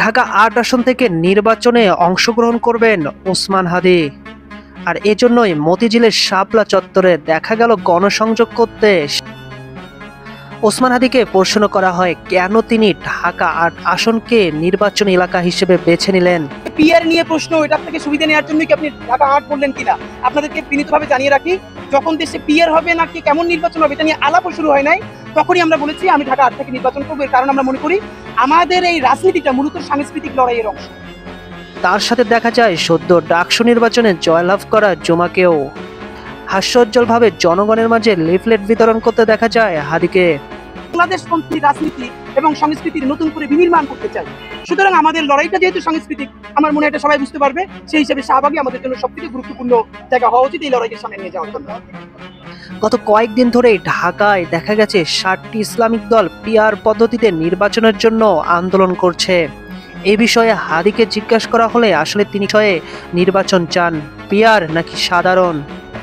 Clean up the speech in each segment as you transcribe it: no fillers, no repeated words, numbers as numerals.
ঢাকা ৮ আসন থেকে নির্বাচনে অংশগ্রহণ করবেন ওসমান হাদি। আর এজন্যই মতিঝিলের শাপলা চত্বরে দেখা গেল গণসংযোগ করতে ওসমান হাদিকে প্রশ্ন করা হয় কেন তিনি ঢাকা ৮ আসনকে নির্বাচনী এলাকা হিসেবে বেছে নিলেন। পিআর নিয়ে প্রশ্ন, এটার থেকে সুবিধা নেওয়ার জন্য কি আপনি ঢাকা ৮ বললেন কিনা? আপনাদেরকে বিনীতভাবে জানিয়ে রাখি, যখন দেশে পিআর হবে নাকি কেমন নির্বাচন হবে এটা নিয়ে আলাপও শুরু হয় নাই, তখনই আমরা বলেছি আমি ঢাকা ৮ থেকে নির্বাচন করবো। কারণ আমরা মনে করি আমাদের এই রাজনীতিটা মূলত সাংস্কৃতিক লড়াইয়ের অংশ। তার সাথে দেখা যায় সদ্য ডাকসু নির্বাচনে জয়লাভ করা জুমাকেও হাস্যোজ্জ্বলভাবে জনগণের মাঝে লিফলেট বিতরণ করতে দেখা যায় হাদিকে। বাংলাদেশপন্থী রাজনীতি এবং সংস্কৃতির নতুন করে বিনির্মাণ করতে চাই। সুতরাং আমাদের লড়াইটা যেহেতু সাংস্কৃতিক, আমার মনে হয় এটা সবাই বুঝতে পারবে, সেই হিসেবে শাহবাগী আমাদের জন্য সবথেকে গুরুত্বপূর্ণ জায়গা হওয়া উচিত এই লড়াইকে সামনে নিয়ে যাওয়ার জন্য। গত কয়েকদিন ধরেই ঢাকায় দেখা গেছে ৬০টি ইসলামিক দল পিআর পদ্ধতিতে নির্বাচনের জন্য আন্দোলন করছে। এ বিষয়ে হাদিকে জিজ্ঞাসা করা হলে আসলে তিনি নির্বাচন চান পিআর নাকি সাধারণ।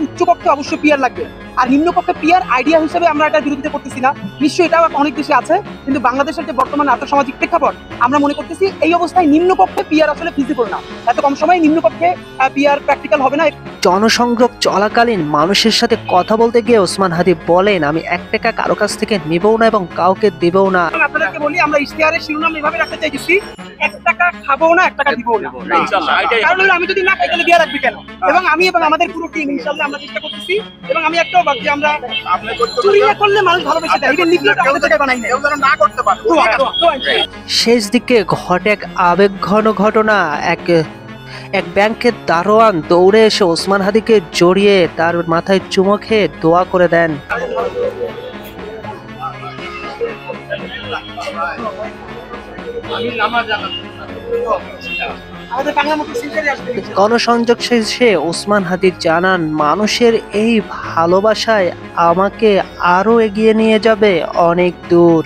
উচ্চপক্ষে অবশ্যই পিআর লাগবে, আর নিম্নপক্ষে পিআর আইডিয়া হিসেবে আমরা এটা বিরোধিতা করতেছি না। নিশ্চয়ই এটাও অনেক দেশে আছে, কিন্তু বাংলাদেশের যে বর্তমান আর্থসামাজিক প্রেক্ষাপট আমরা মনে করতেছি এই অবস্থায় নিম্নপক্ষে পিআর আসলে ফিজিবল না। এত কম সময়ে নিম্নপক্ষে পিআর প্র্যাকটিক্যাল হবে না। জনসংযোগ চলাকালীন মানুষের সাথে কথা বলতে গিয়ে ওসমান হাদি বলেন, আমি ১ টাকা কারো কাছ থেকে নিবও না এবং কাউকে দেবও না। আপনাদেরকে বলি, আমরা ইশতেহারের শিরোনাম এভাবে রাখতে চাইছি, ১ টাকা খাবো না, ১ টাকা দিবও না। কারণ আমি যদি না খাই তাহলে দিয়ে রাখবি কেন? এবং আমি এবং আমাদের পুরো টিম ইনশাআল্লাহ আমরা চেষ্টা করতেছি, এবং আমি একটাও বাদ যে আমরা চুরি না করলে মানুষ ভালোবেসে দেয়, এটা লিফলেট আমাদের জায়গায় বানাই না, না করতে পারবো। শেষ দিকে ঘটে এক আবেগঘন ঘটনা। এক ব্যাংকের দারোয়ান দৌড়ে এসে ওসমান হাদিকে জড়িয়ে তার মাথায় চুমো খেয়ে দোয়া করে দেন। গণসংযোগ শেষে ওসমান হাদি জানান, মানুষের এই ভালোবাসায় আমাকে আরো এগিয়ে নিয়ে যাবে অনেক দূর।